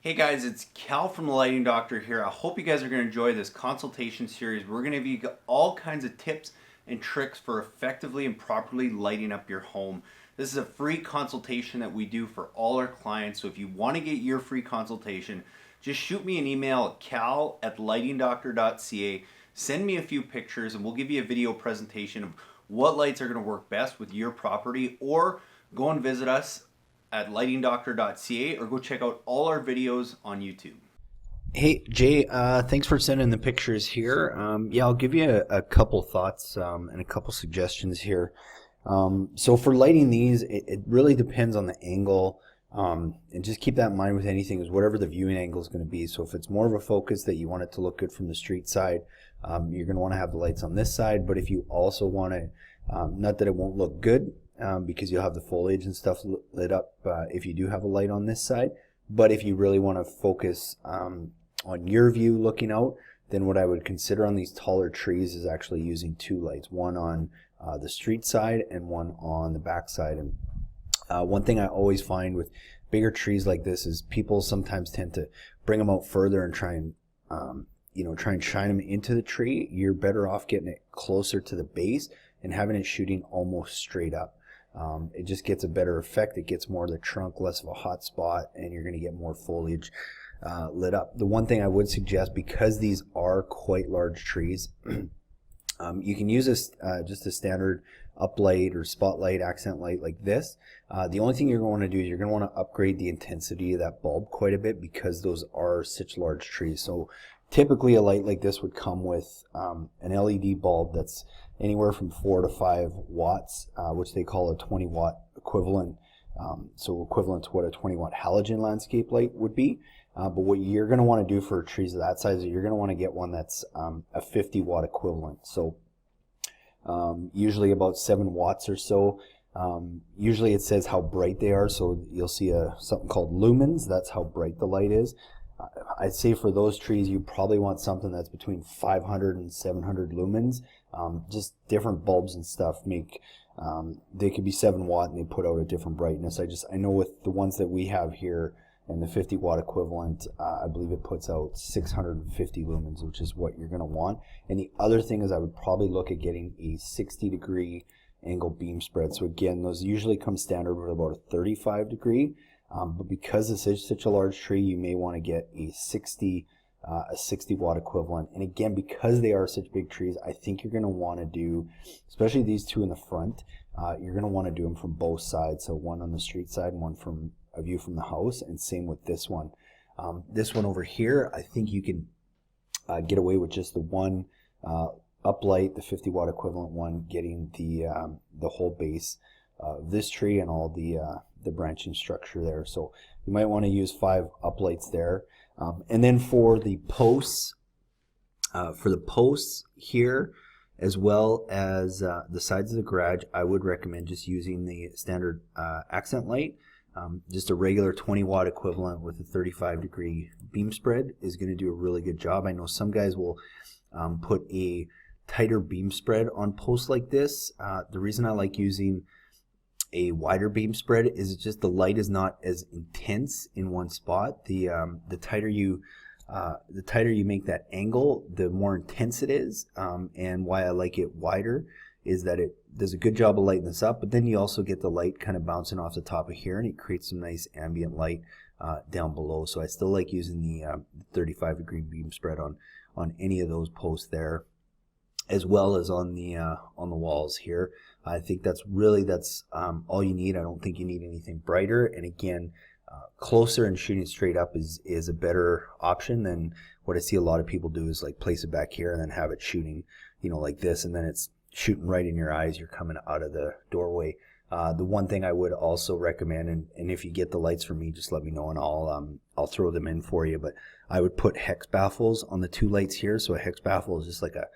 Hey guys, it's Cal from the Lighting Doctor here. I hope you guys are going to enjoy this consultation series. We're going to give you all kinds of tips and tricks for effectively and properly lighting up your home. This is a free consultation that we do for all our clients. So if you want to get your free consultation, just shoot me an email at cal@lightingdoctor.ca. Send me a few pictures and we'll give you a video presentation of what lights are going to work best with your property, or go and visit us at lightingdoctor.ca or go check out all our videos on YouTube. Hey Jay, thanks for sending the pictures here. Yeah, I'll give you a couple thoughts and a couple suggestions here. So for lighting these, it really depends on the angle, and just keep that in mind with anything, is whatever the viewing angle is going to be. So if it's more of a focus that you want it to look good from the street side, you're going to want to have the lights on this side. But if you also want to, not that it won't look good, because you'll have the foliage and stuff lit up if you do have a light on this side. But if you really want to focus on your view looking out, then what I would consider on these taller trees is actually using two lights, one on the street side and one on the back side. And one thing I always find with bigger trees like this is people sometimes tend to bring them out further and try and try and shine them into the tree. You're better off getting it closer to the base and having it shooting almost straight up. It just gets a better effect. It gets more of the trunk, less of a hot spot, and you're going to get more foliage lit up. The one thing I would suggest, because these are quite large trees, you can use just a standard uplight or spotlight, accent light like this. The only thing you're going to want to do is you're going to want to upgrade the intensity of that bulb quite a bit, because those are such large trees. So typically a light like this would come with an LED bulb that's anywhere from 4 to 5 watts, which they call a 20-watt equivalent. So equivalent to what a 20-watt halogen landscape light would be. But what you're going to want to do for trees of that size is you're going to want to get one that's a 50-watt equivalent. So usually about 7 watts or so. Usually it says how bright they are, so you'll see something called lumens. That's how bright the light is. I'd say for those trees you probably want something that's between 500 and 700 lumens. Just different bulbs and stuff make they could be 7 watt and they put out a different brightness. I know with the ones that we have here and the 50-watt equivalent, I believe it puts out 650 lumens, which is what you're going to want. And the other thing is I would probably look at getting a 60-degree angle beam spread. So again, those usually come standard with about a 35-degree. But because this is such a large tree, you may want to get a 60-watt equivalent. And again, because they are such big trees, I think you're going to want to do, especially these two in the front, you're going to want to do them from both sides. So one on the street side and one from a view from the house, and same with this one. This one over here, I think you can get away with just the one uplight, the 50-watt equivalent one, getting the whole base of this tree and all the branching structure there. So you might want to use 5 uplights there. And then for the posts here, as well as the sides of the garage, I would recommend just using the standard accent light. Just a regular 20-watt equivalent with a 35-degree beam spread is going to do a really good job. I know some guys will put a tighter beam spread on posts like this. The reason I like using a wider beam spread is it's just the light is not as intense in one spot. The tighter you make that angle, the more intense it is. And why I like it wider is that it does a good job of lighting this up, but then you also get the light kind of bouncing off the top of here, and it creates some nice ambient light down below. So I still like using the 35-degree beam spread on any of those posts there, as well as on the walls here. I think that's all you need. I don't think you need anything brighter. And again, closer and shooting straight up is a better option than what I see a lot of people do, is like place it back here and then have it shooting, like this, and then it's shooting right in your eyes. You're coming out of the doorway. The one thing I would also recommend, and if you get the lights from me, just let me know and I'll throw them in for you. But I would put hex baffles on the 2 lights here. So a hex baffle is just like a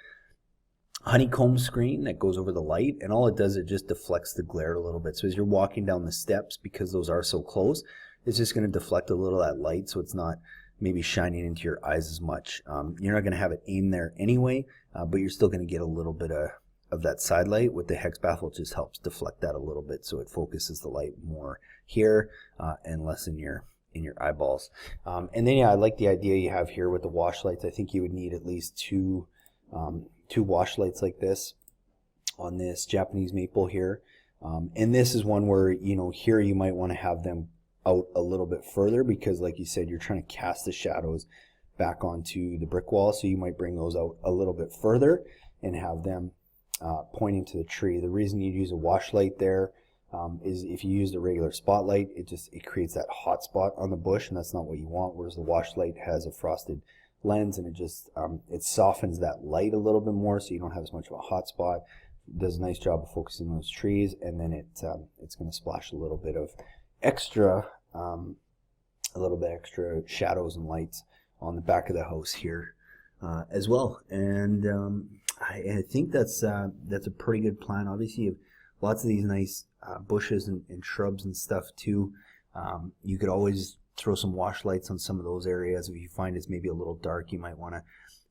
honeycomb screen that goes over the light, and all it does, it just deflects the glare a little bit. So as you're walking down the steps, because those are so close, it's just going to deflect a little of that light, so it's not maybe shining into your eyes as much. You're not going to have it aim there anyway, but you're still going to get a little bit of that side light. With the hex baffle, it just helps deflect that a little bit, so it focuses the light more here and less in your in your eyeballs. And then, yeah, I like the idea you have here with the wash lights. I think you would need at least two wash lights like this on this Japanese maple here. And this is one where, you know, here you might want to have them out a little bit further because, like you said, you're trying to cast the shadows back onto the brick wall. So you might bring those out a little bit further and have them pointing to the tree. The reason you use a wash light there is if you use the regular spotlight, it creates that hot spot on the bush, and that's not what you want. Whereas the wash light has a frosted lens, and it softens that light a little bit more, so you don't have as much of a hot spot. It does a nice job of focusing on those trees, and then it's going to splash a little bit extra shadows and lights on the back of the house here as well. And I think that's a pretty good plan. Obviously, you have lots of these nice bushes and shrubs and stuff too. You could always throw some wash lights on some of those areas. If you find it's maybe a little dark, you might want to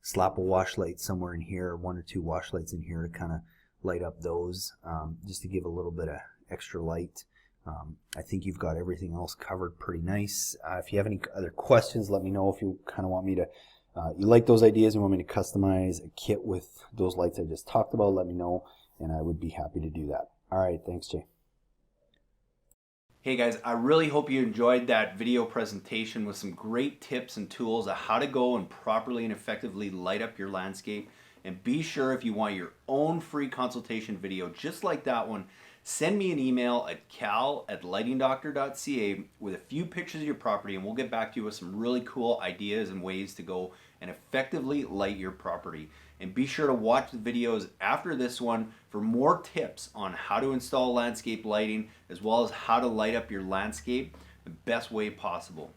slap a wash light somewhere in here, or one or two wash lights in here to kind of light up those, just to give a little bit of extra light. I think you've got everything else covered pretty nice. If you have any other questions, let me know. If you kind of want me to, you like those ideas and want me to customize a kit with those lights I just talked about, let me know, and I would be happy to do that. All right, thanks, Jay. Hey guys, I really hope you enjoyed that video presentation with some great tips and tools on how to go and properly and effectively light up your landscape. And be sure, if you want your own free consultation video just like that one, send me an email at cal@lightingdoctor.ca with a few pictures of your property, and we'll get back to you with some really cool ideas and ways to go and effectively light your property. And be sure to watch the videos after this one for more tips on how to install landscape lighting, as well as how to light up your landscape the best way possible.